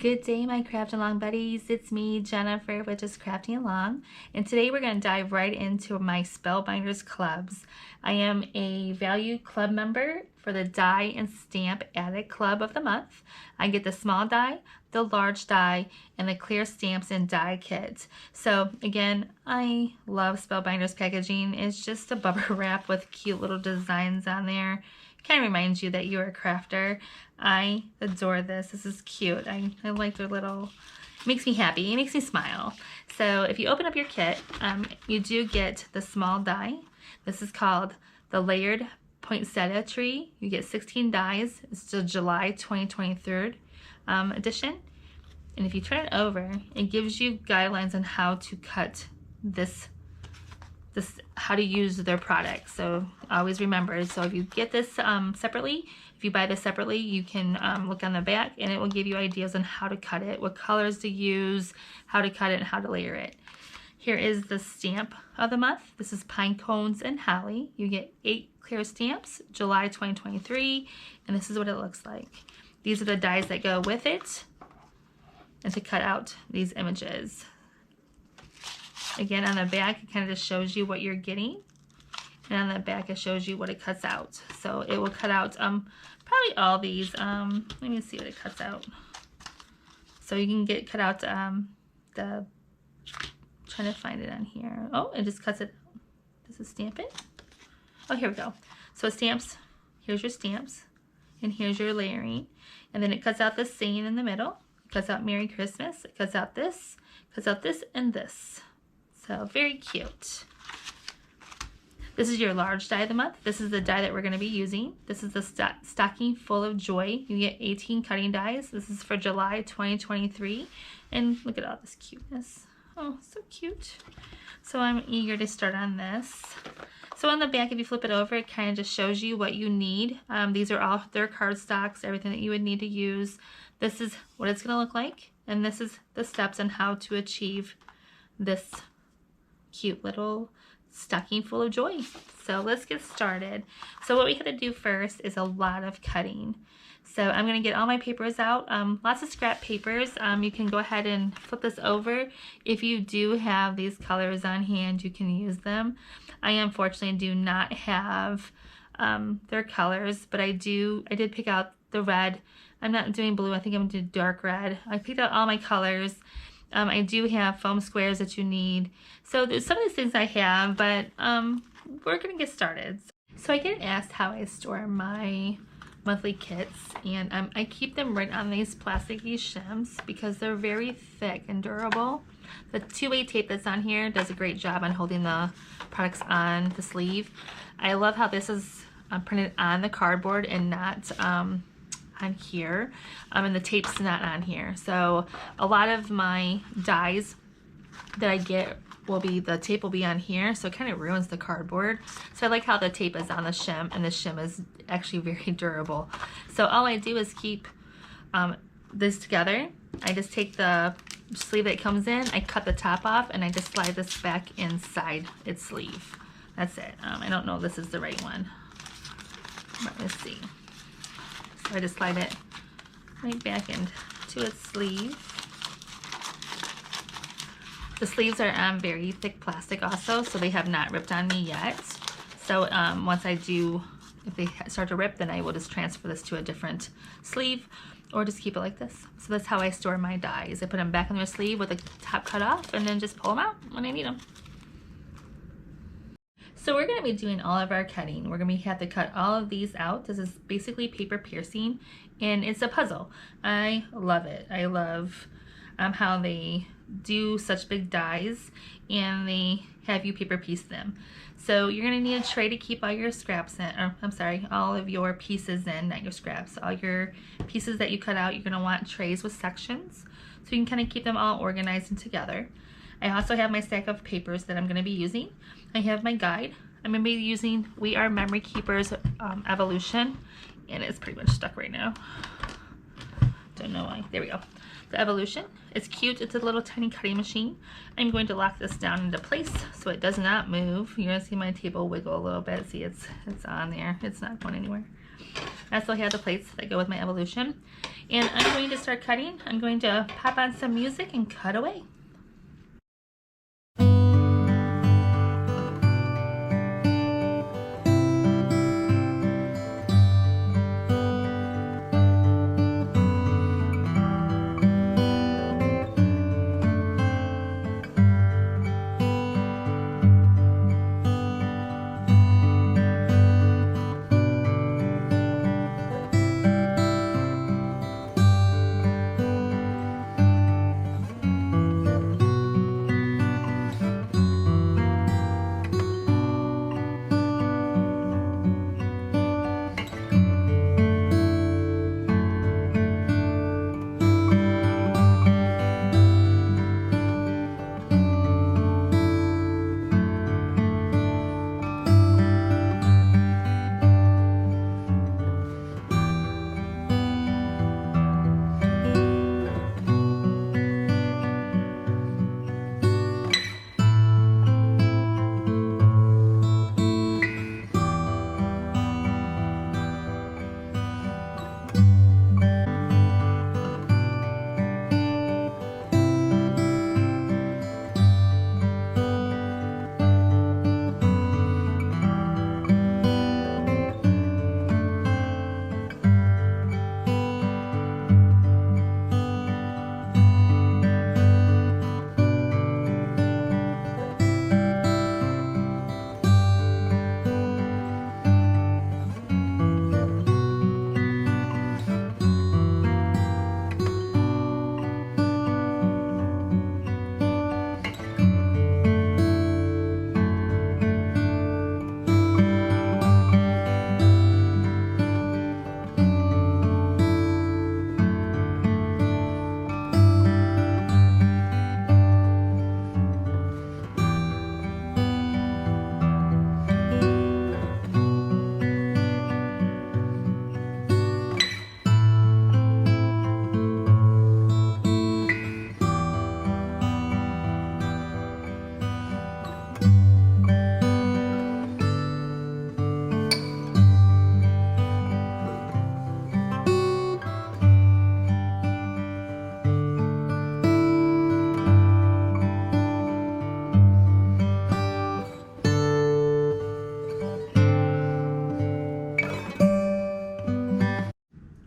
Good day, my craft along buddies. It's me, Jennifer, with Just Crafting Along, and today we're going to dive right into my Spellbinders clubs. I am a value club member for the Die and Stamp Addict Club of the month. I get the small die, the large die, and the clear stamps and die kit. So again, I love Spellbinders packaging. It's just a bubble wrap with cute little designs on there. Kind of reminds you that you're a crafter. I adore this. This is cute. I like their little, it makes me happy. It makes me smile. So if you open up your kit, you do get the small die. This is called the Layered Poinsettia Tree. You get 16 dies. It's the July 2023 edition. And if you turn it over, it gives you guidelines on how to cut this how to use their product. So always remember, so if you get this separately, if you buy this separately, you can look on the back and it will give you ideas on how to cut it, what colors to use, how to cut it, and how to layer it. Here is the stamp of the month. This is Pine Cones and Holly. You get 8 clear stamps, July 2023, and this is what it looks like. These are the dies that go with it and to cut out these images. Again, on the back, it kind of just shows you what you're getting. And on the back, it shows you what it cuts out. So it will cut out probably all these. Let me see what it cuts out. So you can get cut out trying to find it on here. Oh, it just cuts it. Does it stamp it? Oh, here we go. So it stamps. Here's your stamps. And here's your layering. And then it cuts out this saying in the middle. It cuts out Merry Christmas. It cuts out this, and this. So very cute. This is your large die of the month. This is the die that we're going to be using. This is the stocking full of joy. You get 18 cutting dies. This is for July 2023. And look at all this cuteness. Oh, so cute. So I'm eager to start on this. So on the back, if you flip it over, it kind of just shows you what you need. These are all their cardstocks, everything that you would need to use. This is what it's going to look like. And this is the steps on how to achieve this cute little stocking full of joy. So let's get started. So what we have to do first is a lot of cutting. So I'm going to get all my papers out. Lots of scrap papers. You can go ahead and flip this over. If you do have these colors on hand, you can use them. I unfortunately do not have their colors, but I did pick out the red. I'm not doing blue. I think I'm going to do dark red. I picked out all my colors. I do have foam squares that you need. So there's some of these things I have, but we're going to get started. So I get asked how I store my monthly kits, and I keep them right on these plasticky shims because they're very thick and durable. The 2-way tape that's on here does a great job on holding the products on the sleeve. I love how this is printed on the cardboard and not on here, and the tape's not on here. So a lot of my dies that I get the tape will be on here, so it kind of ruins the cardboard. So I like how the tape is on the shim, and the shim is actually very durable. So all I do is keep this together. I just take the sleeve that comes in, I cut the top off, and I just slide this back inside its sleeve. That's it. I don't know if this is the right one, but let's see. So I just slide it right back into its sleeve. The sleeves are very thick plastic also, so they have not ripped on me yet. So once I do, if they start to rip, then I will just transfer this to a different sleeve or just keep it like this. So that's how I store my dies. I put them back in their sleeve with the top cut off and then just pull them out when I need them. So we're going to be doing all of our cutting. We're going to have to cut all of these out. This is basically paper piercing, and it's a puzzle. I love it. I love how they do such big dies, and they have you paper piece them. So you're going to need a tray to keep all your scraps in, or I'm sorry, all of your pieces in, not your scraps. All your pieces that you cut out, you're going to want trays with sections, so you can kind of keep them all organized and together. I also have my stack of papers that I'm going to be using. I have my guide. I'm going to be using We Are Memory Keepers Evolution, and it's pretty much stuck right now. Don't know why. There we go. The Evolution. It's cute. It's a little tiny cutting machine. I'm going to lock this down into place so it does not move. You're going to see my table wiggle a little bit. See, it's on there. It's not going anywhere. I also have the plates that go with my evolution. And I'm going to start cutting. I'm going to pop on some music and cut away.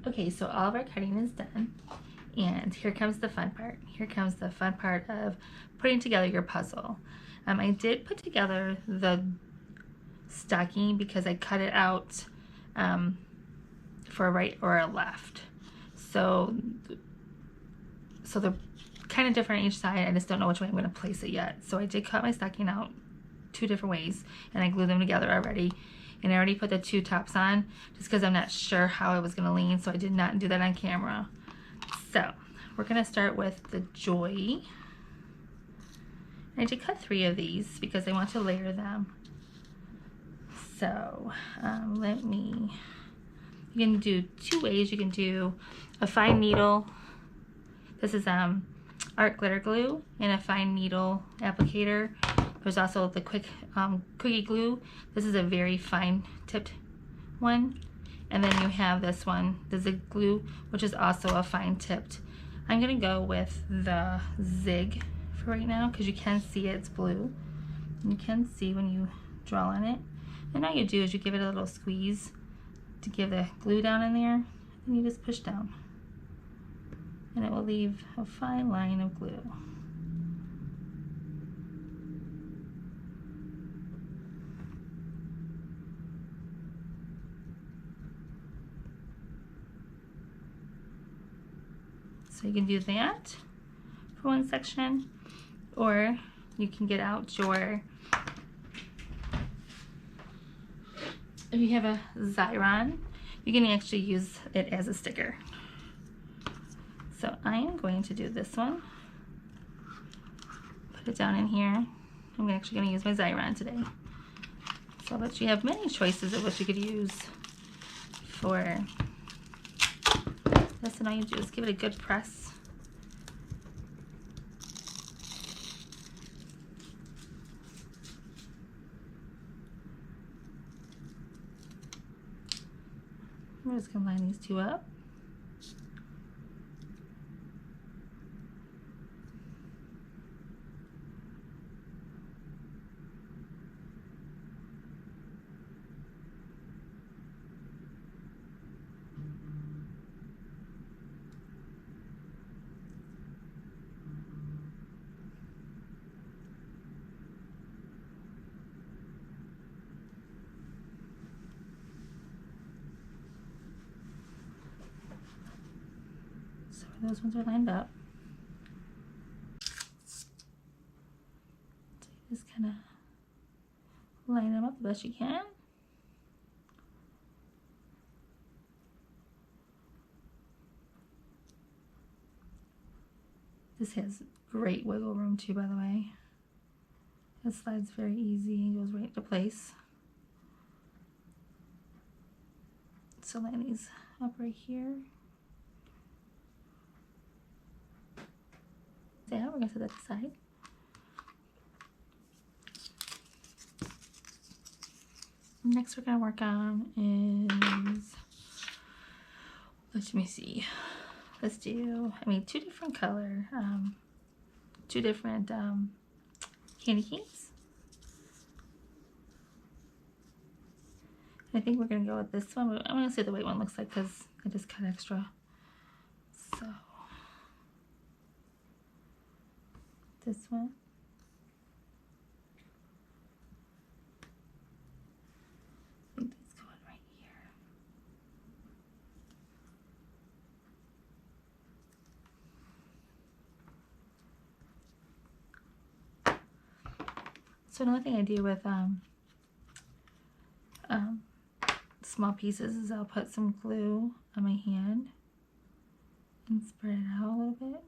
Okay, so all of our cutting is done, and here comes the fun part. Here comes the fun part of putting together your puzzle. I did put together the stocking because I cut it out for a right or a left. So they're kind of different on each side. I just don't know which way I'm going to place it yet. So I did cut my stocking out 2 different ways, and I glued them together already. And I already put the 2 tops on just because I'm not sure how it was going to lean, so I did not do that on camera. So we're going to start with the Joy. I did cut 3 of these because I want to layer them. So you can do 2 ways. You can do a fine needle. This is art glitter glue and a fine needle applicator. There's also the quick cookie glue. This is a very fine tipped one. And then you have this one, the Zig glue, which is also a fine tipped. I'm gonna go with the Zig for right now because you can see it's blue. You can see when you draw on it. And all you do is you give it a little squeeze to give the glue down in there, and you just push down. And it will leave a fine line of glue. So you can do that for one section, or you can get out your, if you have a Xyron, you can actually use it as a sticker. So I am going to do this one, put it down in here. I'm actually going to use my Xyron today. So but you have many choices of what you could use for this, and all you do is give it a good press. We're just gonna line these two up. So those ones are lined up. So you just kind of line them up the best you can. This has great wiggle room too, by the way. It slides very easy and goes right into place. So line these up right here. So yeah, we're gonna set that aside. Next we're gonna work on is, let me see. Let's do, two different color, two different candy canes. I think we're gonna go with this one, but I'm gonna see what the white one looks like because I just cut extra. So this one. I think that's going right here. So another thing I do with small pieces is I'll put some glue on my hand and spread it out a little bit.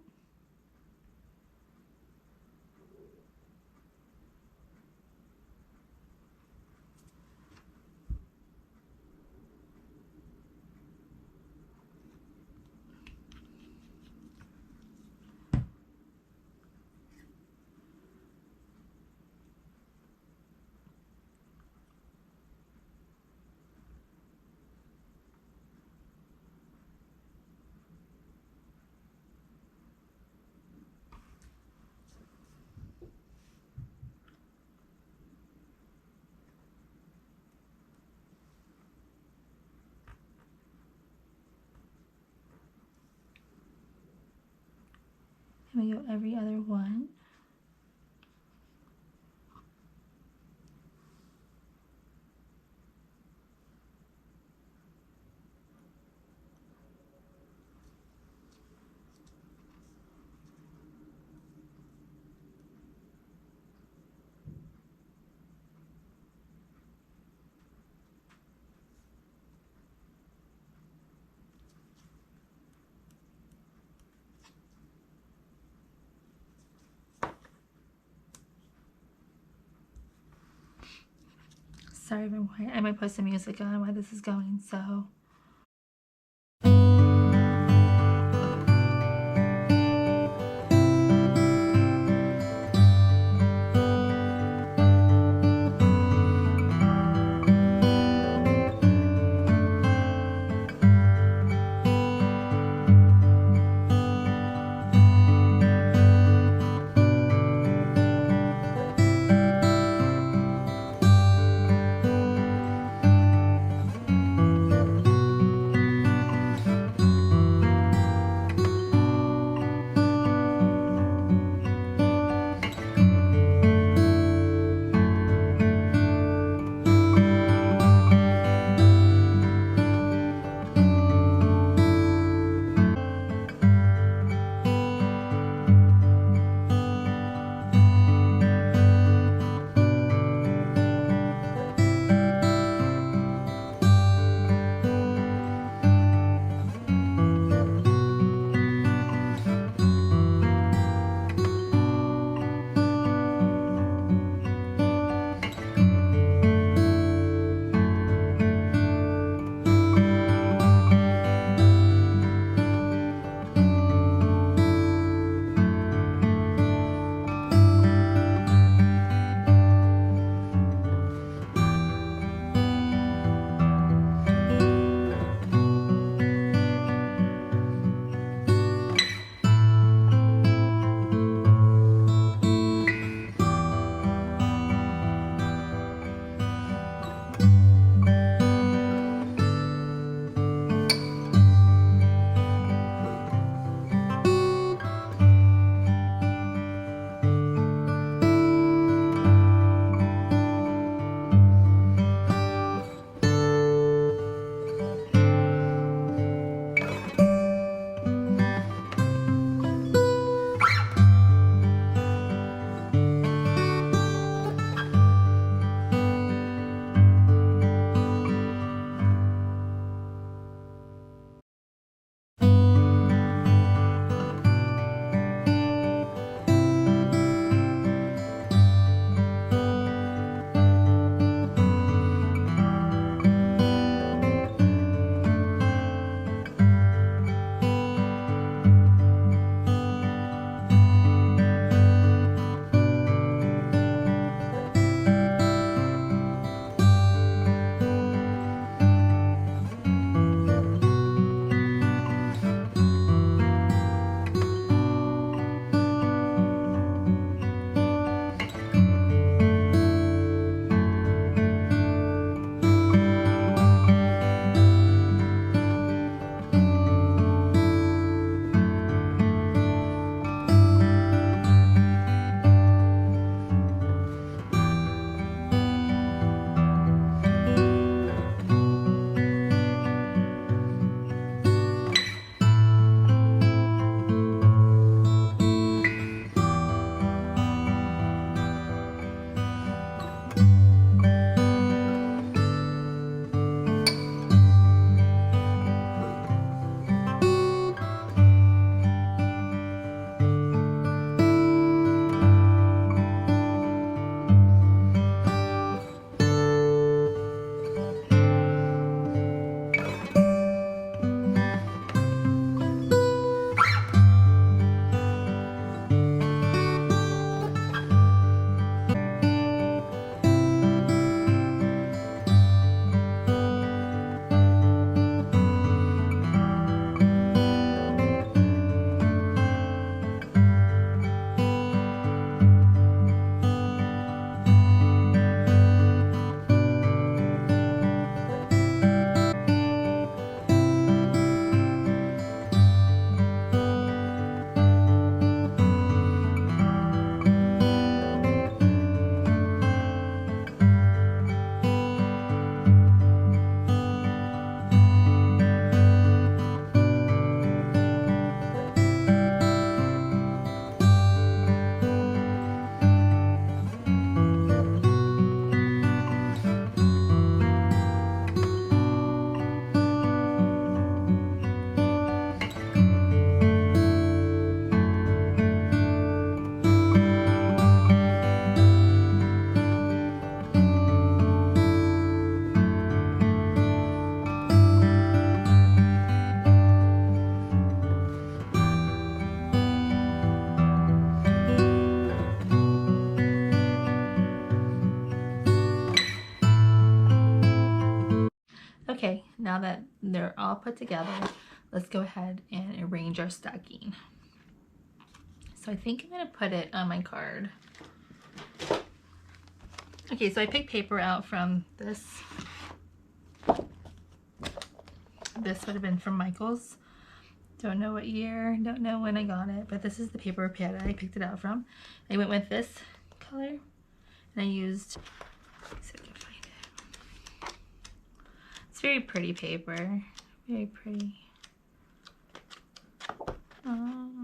And we go every other one. Sorry if I'm quiet. I might put some music on while this is going, so. Okay, now that they're all put together, let's go ahead and arrange our stocking. So I think I'm gonna put it on my card. Okay, so I picked paper out from this. This would have been from Michael's. Don't know what year, don't know when I got it, but this is the paper pad I picked it out from. I went with this color, and I used, see if I can find it. It's very pretty paper, very pretty. I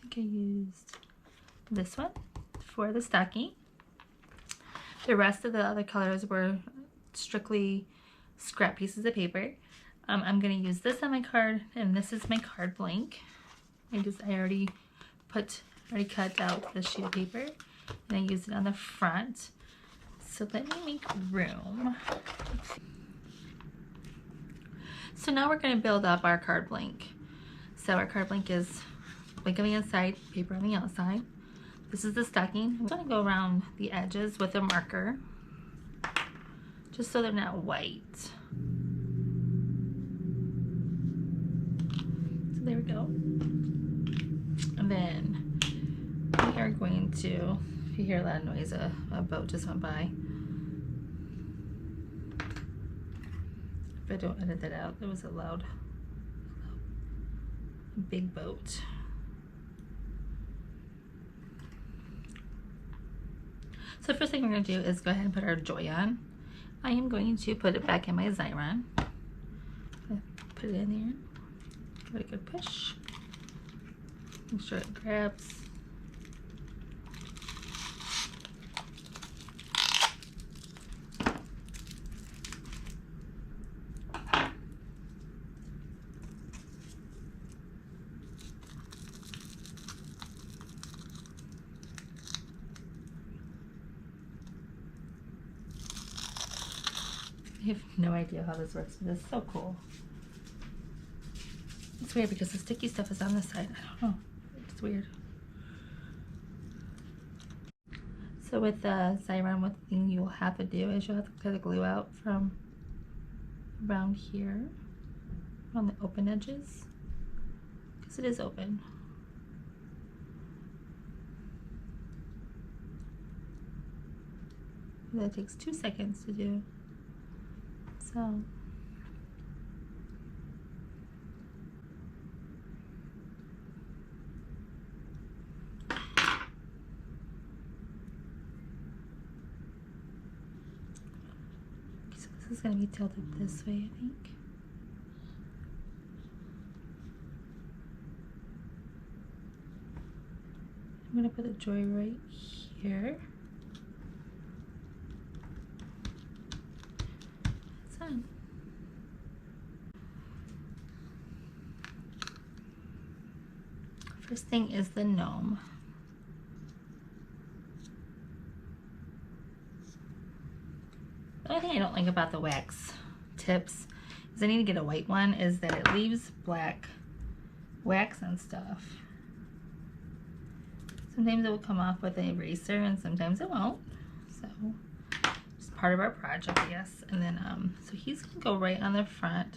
think I used this one for the stocking. The rest of the other colors were strictly scrap pieces of paper. I'm going to use this on my card, and this is my card blank. I already cut out the sheet of paper, and I used it on the front. So let me make room. So now we're going to build up our card blank. So our card blank is blank on the inside, paper on the outside. This is the stocking. I'm going to go around the edges with a marker, just so they're not white. So there we go. And then we are going to, if you hear a lot of noise, a boat just went by. If I don't edit that out, there was a loud, big boat. So the first thing we're going to do is go ahead and put our joy on. I am going to put it back in my Xyron. Put it in there. Give it a good push. Make sure it grabs. I have no idea how this works, but it's so cool. It's weird because the sticky stuff is on this side. I don't know. It's weird. So with the Xyron, one thing you will have to do is you'll have to cut the glue out from around here on the open edges, because it is open. That takes 2 seconds to do. So this is going to be tilted this way, I think. I'm going to put a joy right here. That's on. First thing is the gnome. The only thing I don't like about the wax tips is I need to get a white one, is that it leaves black wax and stuff. Sometimes it will come off with an eraser and sometimes it won't. So it's part of our project, I guess. And then so he's gonna go right on the front,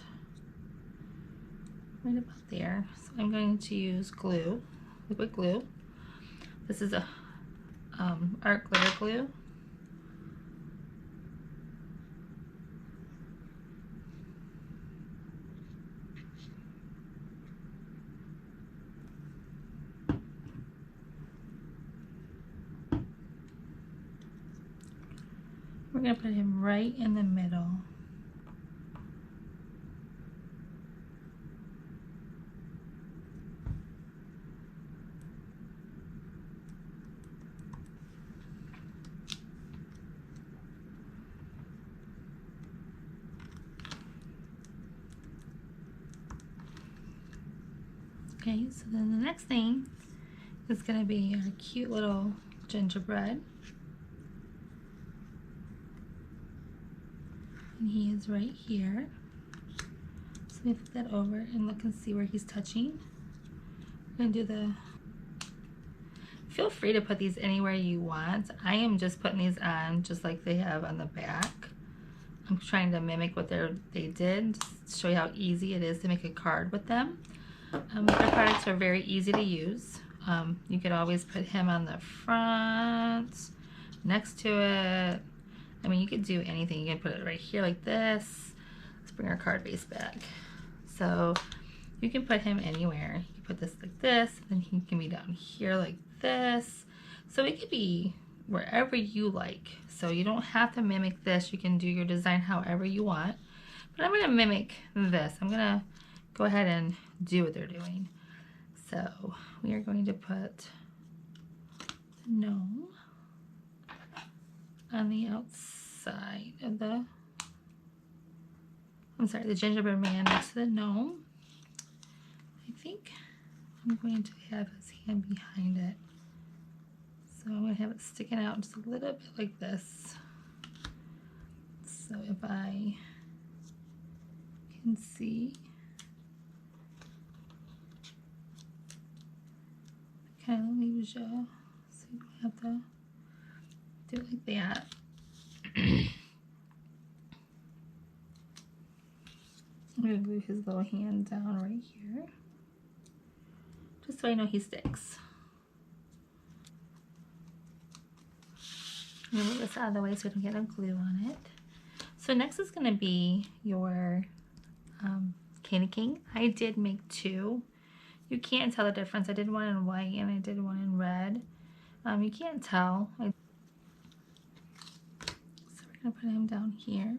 right about there. So I'm going to use glue, liquid glue. This is a art glitter glue. We're going to put him right in the middle. Okay, so then the next thing is going to be our cute little gingerbread. And he is right here. So we flip that over and look and see where he's touching. We're going to do the Feel free to put these anywhere you want. I am just putting these on just like they have on the back. I'm trying to mimic what they did, just to show you how easy it is to make a card with them. Their products are very easy to use. You could always put him on the front, next to it. I mean, you could do anything. You can put it right here like this. Let's bring our card base back. So you can put him anywhere. You can put this like this, and then he can be down here like this. So it could be wherever you like. So you don't have to mimic this. You can do your design however you want. But I'm going to mimic this. I'm going to go ahead and do what they're doing. So we are going to put the gnome on the outside of the, the gingerbread man next to the gnome. I think I'm going to have his hand behind it. So I'm going to have it sticking out just a little bit like this. So if I can see, it kind of leaves you, so you don't have to do it like that. I'm going to glue his little hand down right here, just so I know he sticks. I'm going to move this out of the way so we don't get a glue on it. So next is going to be your candy cane. I did make two. You can't tell the difference. I did one in white and I did one in red. You can't tell. So we're going to put him down here.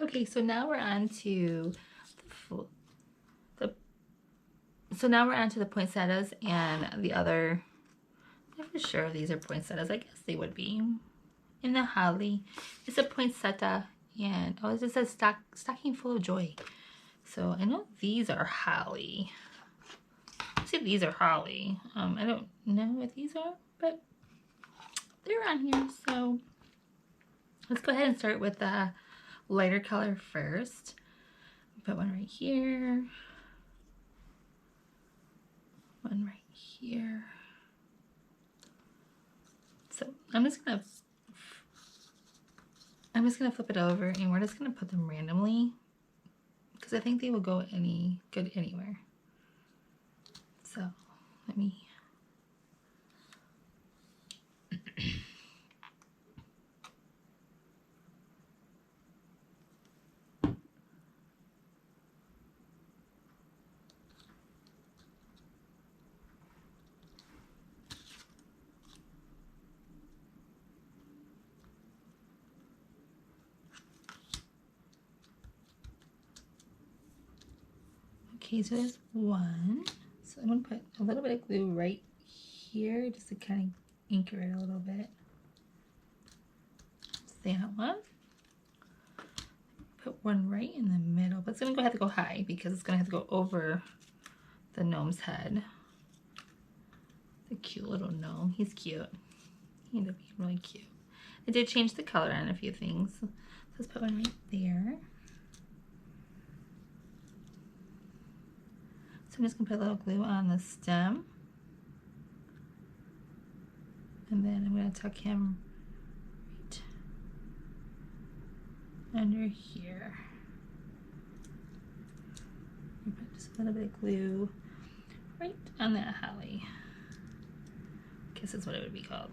Okay, so now we're on to the poinsettias and the other. I'm not sure if these are poinsettias. I guess they would be. In the holly, it's a poinsettia, and oh, it just says stocking full of joy. So I know these are holly. See, these are holly. I don't know what these are, but they're on here. So let's go ahead and start with the lighter color first. Put one right here, one right here. So I'm just gonna flip it over, and we're just gonna put them randomly because I think they will go good anywhere. So let me okay, so there's one. So I'm gonna put a little bit of glue right here just to kind of anchor it a little bit. That's that one. Put one right in the middle, but it's gonna have to go high because it's gonna have to go over the gnome's head. The cute little gnome. He's cute. He ended up being really cute. I did change the color on a few things. So let's put one right there. So I'm just gonna put a little glue on the stem. And then I'm gonna tuck him right under here. And put just a little bit of glue right on that holly. I guess that's what it would be called.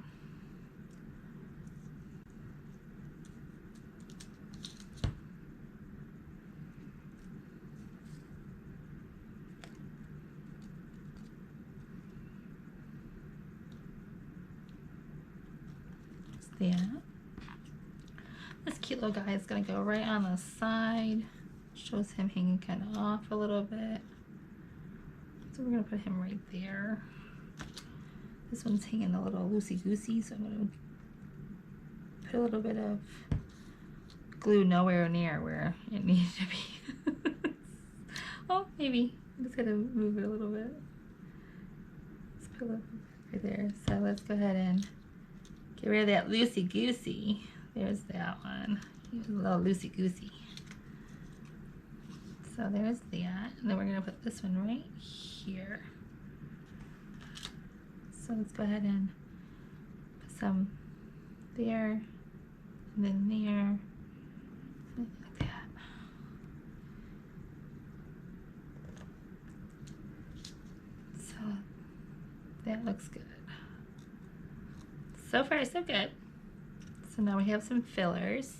That. This cute little guy is going to go right on the side. Shows him hanging kind of off a little bit. So we're going to put him right there. This one's hanging a little loosey-goosey, so I'm going to put a little bit of glue nowhere near where it needs to be. Oh, maybe. I'm just gonna move it a little bit. Let's put a little bit right there. So let's go ahead and get rid of that loosey-goosey. There's that one. Here's a little loosey-goosey. So there's that. And then we're gonna put this one right here. So let's go ahead and put some there, and then there, like that. So that looks good. So far, so good. So now we have some fillers.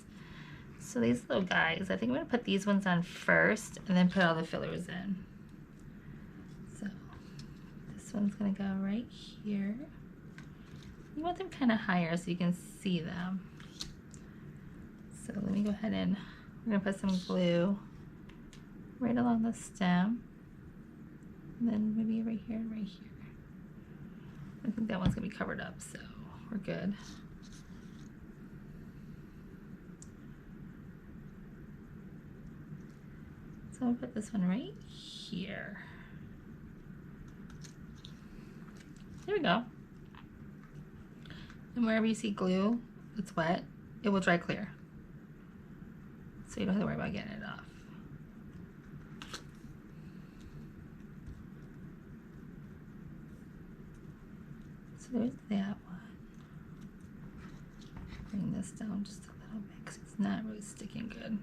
So these little guys, I think I'm gonna put these ones on first and then put all the fillers in. So this one's gonna go right here. You want them kind of higher so you can see them. So let me go ahead and we're gonna put some glue right along the stem. And then maybe right here and right here. I think that one's gonna be covered up, so we're good. So I'll put this one right here. There we go. And wherever you see glue that's wet, it will dry clear. So you don't have to worry about getting it off. So there's that one. Bring this down just a little bit because it's not really sticking good.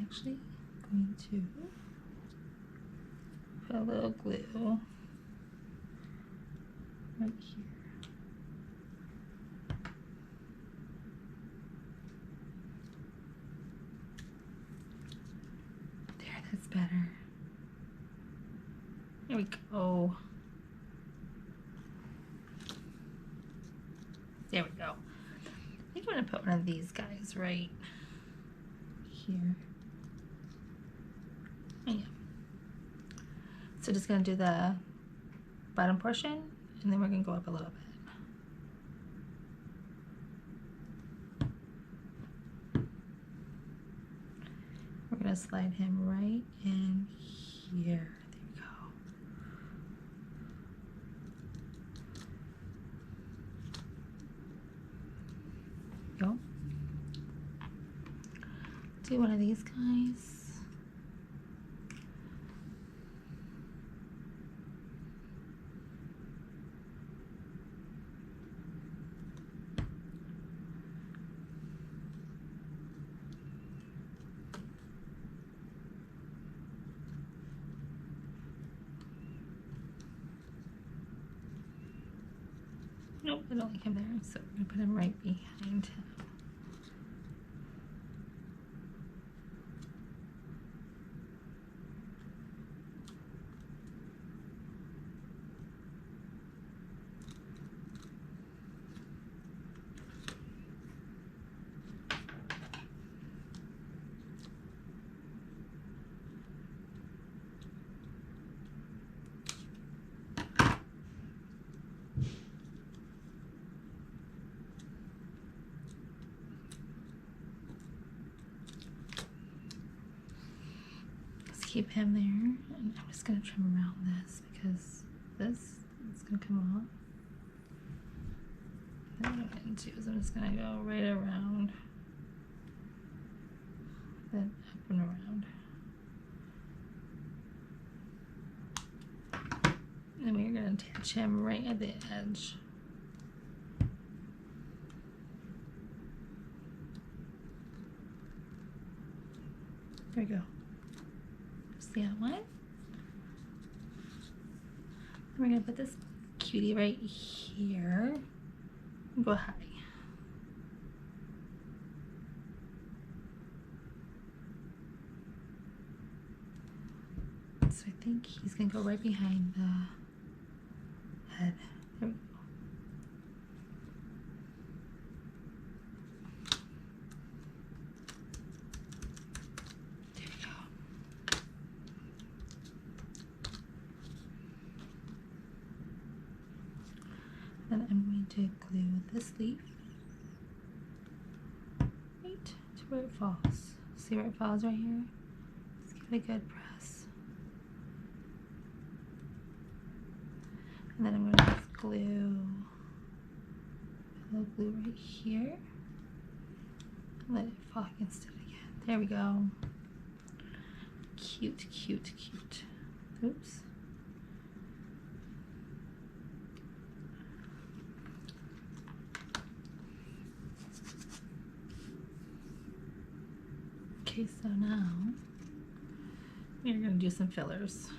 Actually going to put a little glue right here. There, that's better. There we go. There we go. I think I'm gonna put one of these guys right here. Oh, yeah. So just gonna do the bottom portion and then we're gonna go up a little bit. We're gonna slide him right in here. There we go. Do one of these guys. Nope, I don't like him there, so we're gonna put him right behind him. Keep him there, and I'm just gonna trim around this because this is gonna come off. And then what I'm gonna do is I'm just gonna go right around, then up and around. And we're gonna attach him right at the edge. There we go. The other one. We're gonna put this cutie right here and go high. So I think he's gonna go right behind the head. There we go. Then I'm going to glue this leaf right to where it falls. See where it falls right here? Let's give it a good press. And then I'm going to just glue a little glue right here. Let it fall against it again. There we go. Cute, cute, cute. Oops. Okay, so now we're going to do some fillers.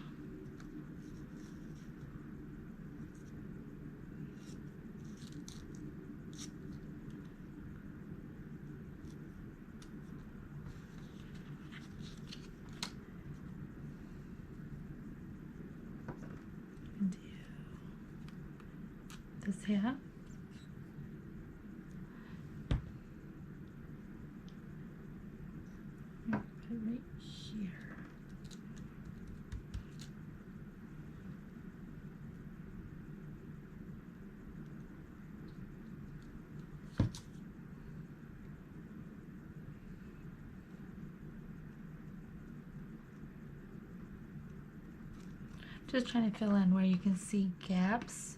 This here. Put it right here. Just trying to fill in where you can see gaps.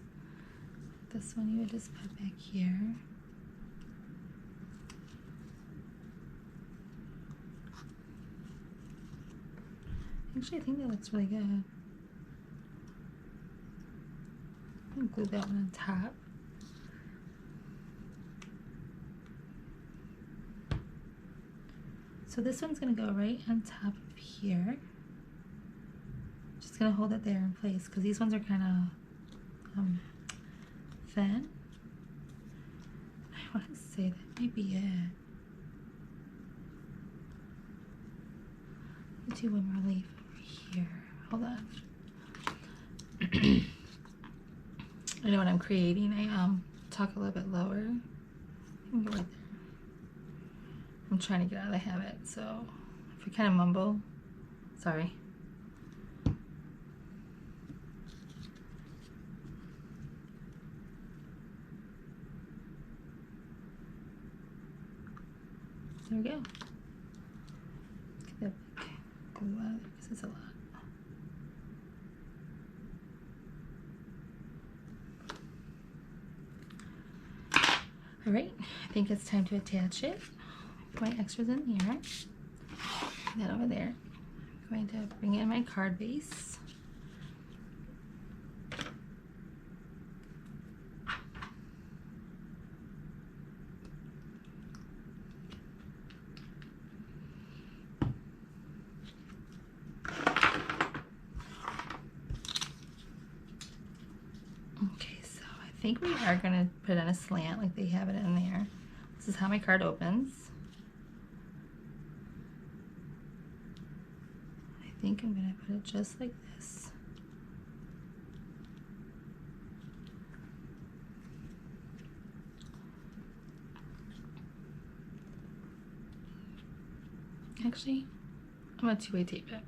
This one you would just put back here. Actually, I think that looks really good. I'll glue that one on top. So this one's gonna go right on top of here. Just gonna hold it there in place because these ones are kind of thin. I want to say that may be it. Let's do one more leaf over here. Hold on. I know when I'm creating, I talk a little bit lower. I can go right there. I'm trying to get out of the habit, so if I kind of mumble, sorry. There we go. Get that glue out of there because it's a lot. All right, I think it's time to attach it. Put my extras in here. Put that over there. I'm going to bring in my card base. I think we are going to put in a slant like they have it in there. This is how my card opens. I think I'm going to put it just like this. Actually, I'm going to two-way tape it.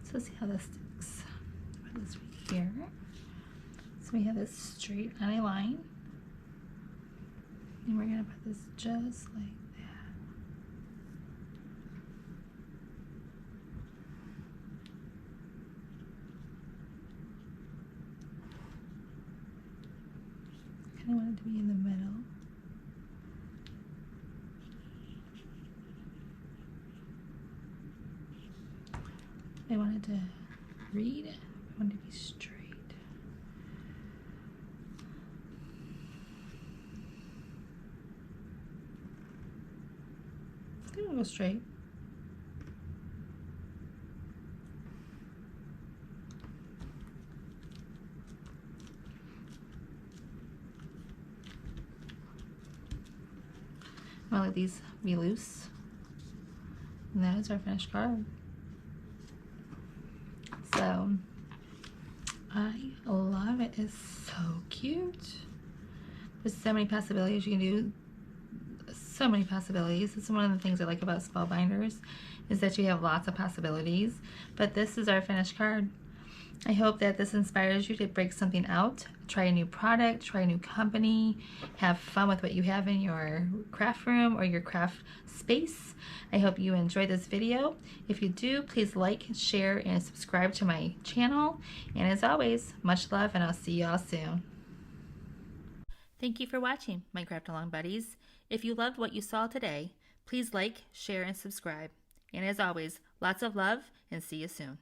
So let's see how this sticks. Put this right here. So we have this straight on a line. And we're going to put this just like that. Kind of want it to be in the middle. I wanted to read it. I wanted to be straight. I think we'll go straight. I'm gonna let these be loose. And that is our finished card. So I love it. It's so cute. There's so many possibilities you can do. So many possibilities. It's one of the things I like about Spellbinders is that you have lots of possibilities. But this is our finished card. I hope that this inspires you to break something out, try a new product, try a new company, have fun with what you have in your craft room or your craft space. I hope you enjoyed this video. If you do, please like, share, and subscribe to my channel. And as always, much love, and I'll see y'all soon. Thank you for watching, my Craft Along buddies. If you loved what you saw today, please like, share, and subscribe. And as always, lots of love, and see you soon.